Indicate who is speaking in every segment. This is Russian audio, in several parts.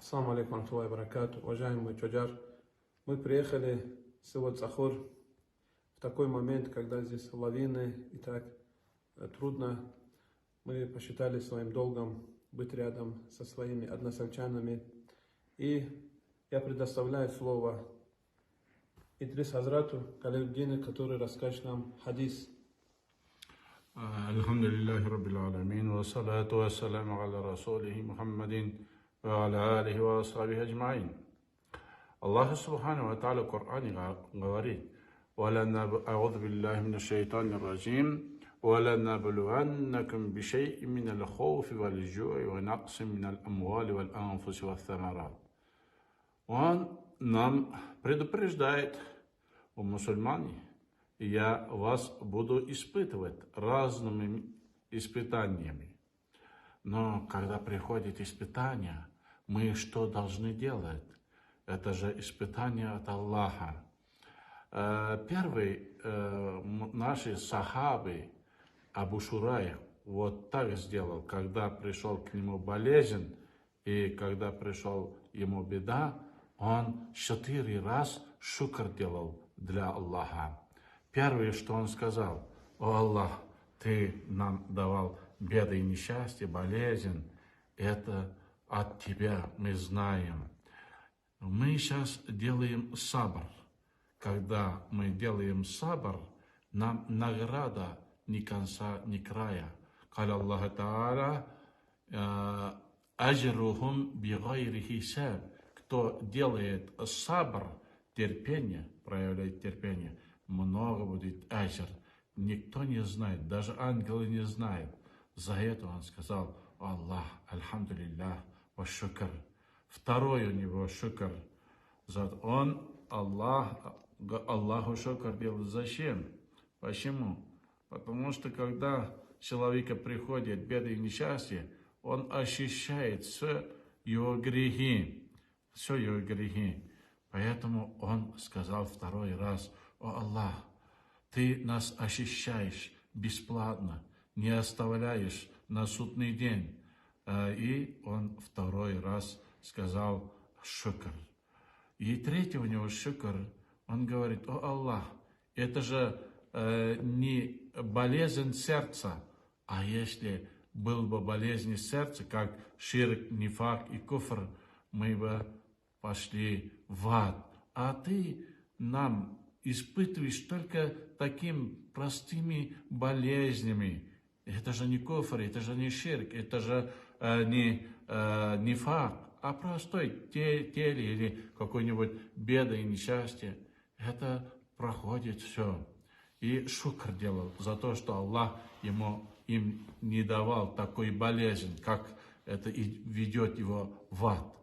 Speaker 1: Ассаламу алейкум ва баракату. Уважаемый Чоджар, мы приехали с Цахур в такой момент, когда здесь лавины и так трудно. Мы посчитали своим долгом быть рядом со своими односельчанами. И я предоставляю слово Идрис Хазрату Калиуддину, который расскажет нам хадис.
Speaker 2: Алхамдулиллахи Раббил Аламин, ва салату ва саламу аля расулихи Мухаммадин ва аля алихи ва асхабихи аджмаин. Аллах Субхану ва Тааля в Коране говорит: «А'удhu биллахи минаш шайтанир раджим, ва ланаблуаннакум бишай'ин минал хауфи вал джу'i ва нақсин минал амвали вал анфуси ват самарат». Он нам предупреждает: о мусульмане, я вас буду испытывать разными испытаниями. Но когда приходит испытание, мы что должны делать? Это же испытание от Аллаха. Первый наши сахабы, Абу Шурайх, вот так сделал, когда пришел к нему болезнь, и когда пришел ему беда, он 4 раза шукр делал для Аллаха. Первое, что он сказал: о Аллах, ты нам давал беды и несчастья, болезнь, это от тебя, мы знаем. Мы сейчас делаем сабр. Когда мы делаем сабр, нам награда ни конца, ни края. Каля Аллах Та'аля: аджрухум бигайри хисаб. Кто делает сабр, терпение, проявляет терпение, много будет аджр. Никто не знает, даже ангелы не знают. За это он сказал: Аллах, альхамдулиллах, ва шукр. Второй у него шукр. Он, Аллаху шукр делает. Зачем? Почему? Потому что когда человека приходит беды и несчастья, он ощущает все его грехи. Поэтому он сказал 2 раз: о Аллах, ты нас ощущаешь бесплатно, не оставляешь на судный день. И он 2 раз сказал шукр. И 3 у него шукр, он говорит: о Аллах, это же не болезнь сердца, а если был бы болезнь сердца, как ширк, нифак и куфр, мы бы пошли в ад. А ты нам испытываешь только такими простыми болезнями. Это же не куфр, это же не ширк, это же не нифак, а простой теле или какой-нибудь беда и несчастье. Это проходит все. И шукр делал за то, что Аллах им не давал такой болезнь, как это и ведет его в ад.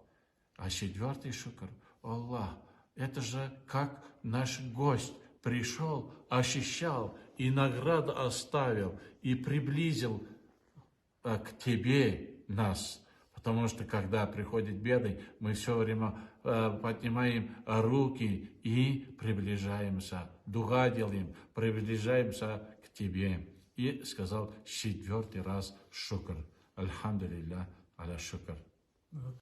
Speaker 2: А 4 шукр: Аллах, это же как наш гость пришел, ощущал и награду оставил, и приблизил к тебе нас. Потому что когда приходят беды, мы все время поднимаем руки и приближаемся, дуга делаем, приближаемся к тебе. И сказал 4 раз шукр. Альхамдулиллах аля шукр.